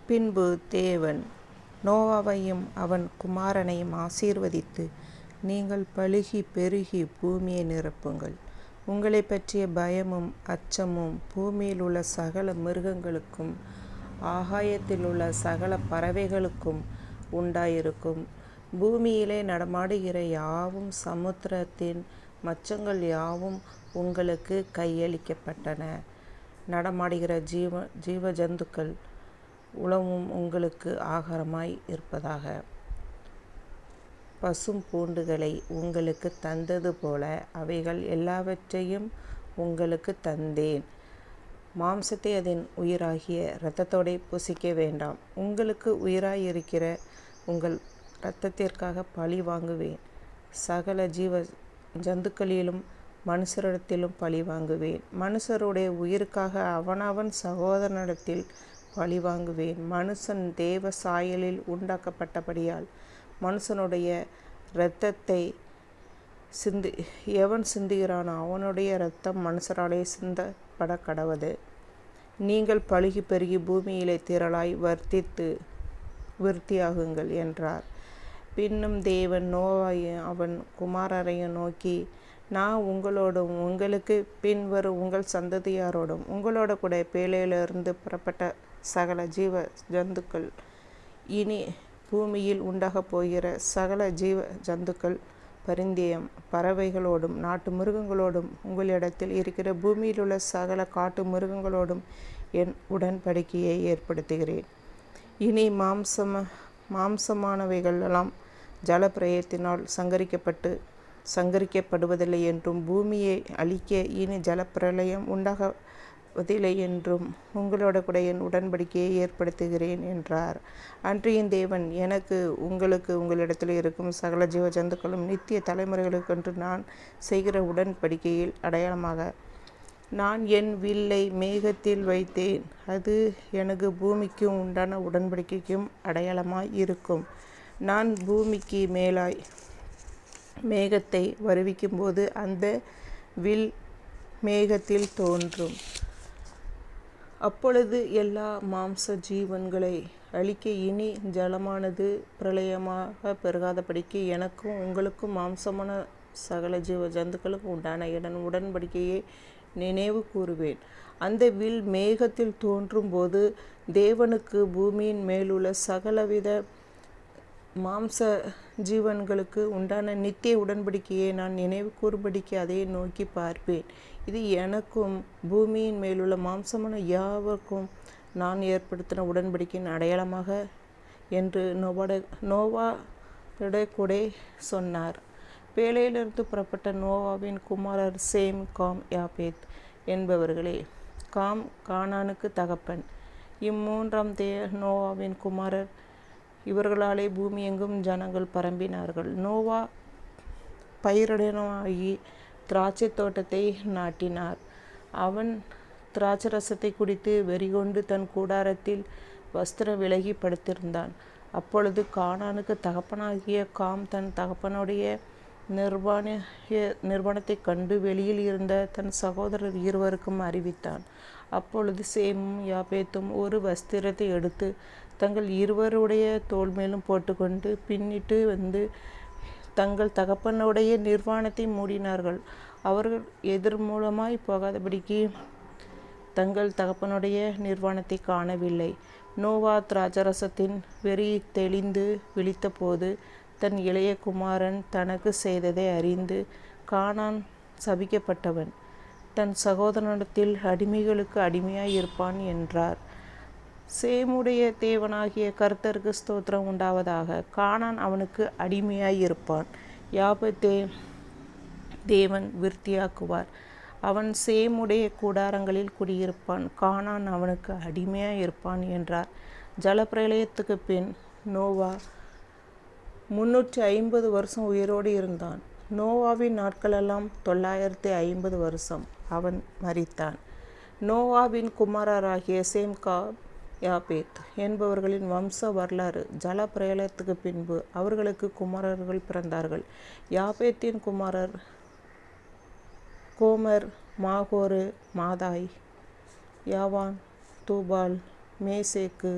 பின்பு தேவன் நோவாவையும் அவன் குமாரனையும் ஆசீர்வதித்து, நீங்கள் பலுகி பெருகி பூமியை நிரப்புங்கள். உங்களை பற்றிய பயமும் அச்சமும் பூமியில் உள்ள சகல மிருகங்களுக்கும் ஆகாயத்தில் உள்ள சகல பறவைகளுக்கும் உண்டாயிருக்கும். பூமியிலே நடமாடுகிற யாவும் சமுத்திரத்தின் மச்சங்கள் யாவும் உங்களுக்கு கையளிக்கப்பட்டன. நடமாடுகிற ஜீவ ஜந்துக்கள் உணவும் உங்களுக்கு ஆகாரமாய் இருப்பதாக. பசும் பூண்டுகளை உங்களுக்கு தந்தது போல அவைகள் எல்லாவற்றையும் உங்களுக்கு தந்தேன். மாம்சத்தை அதன் உயிராகிய இரத்தத்தோடே புசிக்க வேண்டாம். உங்களுக்கு உயிராயிருக்கிற உங்கள் இரத்தத்திற்காக பழி வாங்குவேன். சகல ஜீவ ஜந்துக்களிலும் மனுஷரிடத்திலும் பழி வாங்குவேன். மனுஷருடைய உயிருக்காக அவனவன் சகோதரனிடத்தில் பழி வாங்குவேன். மனுஷன் தேவ சாயலில் உண்டாக்கப்பட்டபடியால் மனுஷனுடைய இரத்தத்தை எவன் சிந்துகிறானோ அவனுடைய இரத்தம் மனுஷராலே சிந்தப்பட கடவது. நீங்கள் பலுகி பெருகி பூமியிலே திரளாய் வர்த்தித்து விருத்தியாகுங்கள் என்றார். பின்னும் தேவன் நோவாவையும் அவன் குமாரரையும் நோக்கி, நான் உங்களோடும் உங்களுக்கு பின்வரும் உங்கள் சந்ததியாரோடும் உங்களோட கூட பேழையிலிருந்து புறப்பட்ட சகல ஜீவ ஜந்துக்கள் இனி பூமியில் உண்டாகப் போகிற சகல ஜீவ ஜந்துக்கள் பரிந்தேயம் பறவைகளோடும் நாட்டு மிருகங்களோடும் உங்களிடத்தில் இருக்கிற பூமியில் உள்ள சகல காட்டு மிருகங்களோடும் என் உடன்படிக்கையை ஏற்படுத்துகிறேன். இனி மாம்சமானவைகளெல்லாம் ஜலப்பிரயத்தினால் சங்கரிக்கப்படுவதில்லை என்றும் பூமியை அழிக்க இனி ஜலப்பிரளயம் உண்டாகவதில்லை என்றும் உங்களோட கூட என் உடன்படிக்கையை ஏற்படுத்துகிறேன் என்றார். அன்றியும் தேவன், எனக்கு உங்களிடத்தில் இருக்கும் சகல ஜீவ ஜந்துக்களும் நித்திய தலைமுறைகளுக்கென்று நான் செய்கிற உடன்படிக்கையில் அடையாளமாக நான் என் வில்லை மேகத்தில் வைத்தேன். அது எனக்கு பூமிக்கும் உண்டான உடன்படிக்கைக்கும் அடையாளமாய் இருக்கும். நான் பூமிக்கு மேலாய் மேகத்தை வருவிக்கும்போது அந்த வில் மேகத்தில் தோன்றும். அப்பொழுது எல்லா மாம்ச ஜீவன்களை அழிக்க இனி ஜலமானது பிரளயமாக பெருகாதபடிக்கு எனக்கும் உங்களுக்கும் மாம்சமான சகல ஜீவ ஜந்துக்களுக்கும் உண்டான என் உடன்படிக்கையை நினைவு கூறுவேன். அந்த வில் மேகத்தில் தோன்றும் போது தேவனுக்கு பூமியின் மேலுள்ள சகலவித மாம்ச ஜீவன்களுக்கு உண்டான நித்திய உடன்படிக்கையை நான் நினைவு கூறும்படிக்கு அதை நோக்கி பார்ப்பேன். இது எனக்கும் பூமியின் மேலுள்ள மாம்சமான யாவருக்கும் ஏற்படுத்தின உடன்படிக்கையின் அடையாளமாக என்று நோவாவோட கூட சொன்னார். பேழையிலிருந்து புறப்பட்ட நோவாவின் குமாரர் சேம், காம், யாபேத் என்பவர்களே. காம் கானானுக்கு தகப்பன். இம்மூன்றாம் நோவாவின் குமாரர். இவர்களாலே பூமி எங்கும் ஜனங்கள் பரம்பினார்கள். நோவா பயிரிடனாகி திராட்சை தோட்டத்தை நாட்டினார். அவன் திராட்சரசத்தை குடித்து வெறிகொண்டு தன் கூடாரத்தில் வஸ்திரம் விலகி படுத்திருந்தான். அப்பொழுது கானானுக்கு தகப்பனாகிய காம் தன் தகப்பனுடைய நிர்வாணத்தை கண்டு வெளியில் இருந்த தன் சகோதரர் இருவருக்கும் அறிவித்தான். அப்பொழுது சேமும் யாபேத்தும் ஒரு வஸ்திரத்தை எடுத்து தங்கள் இருவருடைய தோள் மேலும் போட்டுக்கொண்டு பின்னிட்டு வந்து தங்கள் தகப்பனுடைய நிர்வாணத்தை மூடினார்கள். அவர்கள் எதிர்மூலமாய் போகாதபடிக்கு தங்கள் தகப்பனுடைய நிர்வாணத்தை காணவில்லை. நோவா திராட்சரசத்தின் வெறி தெளிந்து விழித்தபோது தன் இளைய குமாரன் தனக்கு செய்ததை அறிந்து, கானான் சபிக்கப்பட்டவன், தன் சகோதரனிடத்தில் அடிமைகளுக்கு அடிமையாய் இருப்பான் என்றார். சேமுடைய தேவனாகிய கர்த்தருக்கு ஸ்தோத்திரம் உண்டாவதாக. கானான் அவனுக்கு அடிமையாய் இருப்பான். யாபேத்தை தேவன் விருத்தியாக்குவார். அவன் சேமுடைய கூடாரங்களில் குடியிருப்பான். கானான் அவனுக்கு அடிமையாய் இருப்பான் என்றார். ஜலப்பிரளயத்துக்கு பின் நோவா 350 வருஷம் உயிரோடு இருந்தான். நோவாவின் நாட்களெல்லாம் 950 வருஷம். அவன் மரித்தான். நோவாவின் குமாரராகிய சேம், காம், யாபேத் என்பவர்களின் வம்ச வரலாறு. ஜல பிரளயத்துக்கு பின்பு அவர்களுக்கு குமாரர்கள் பிறந்தார்கள். யாபேத்தின் குமாரர் கோமர், மாகோரு, மாதாய், யாவான், தூபால், மேசேக்கு,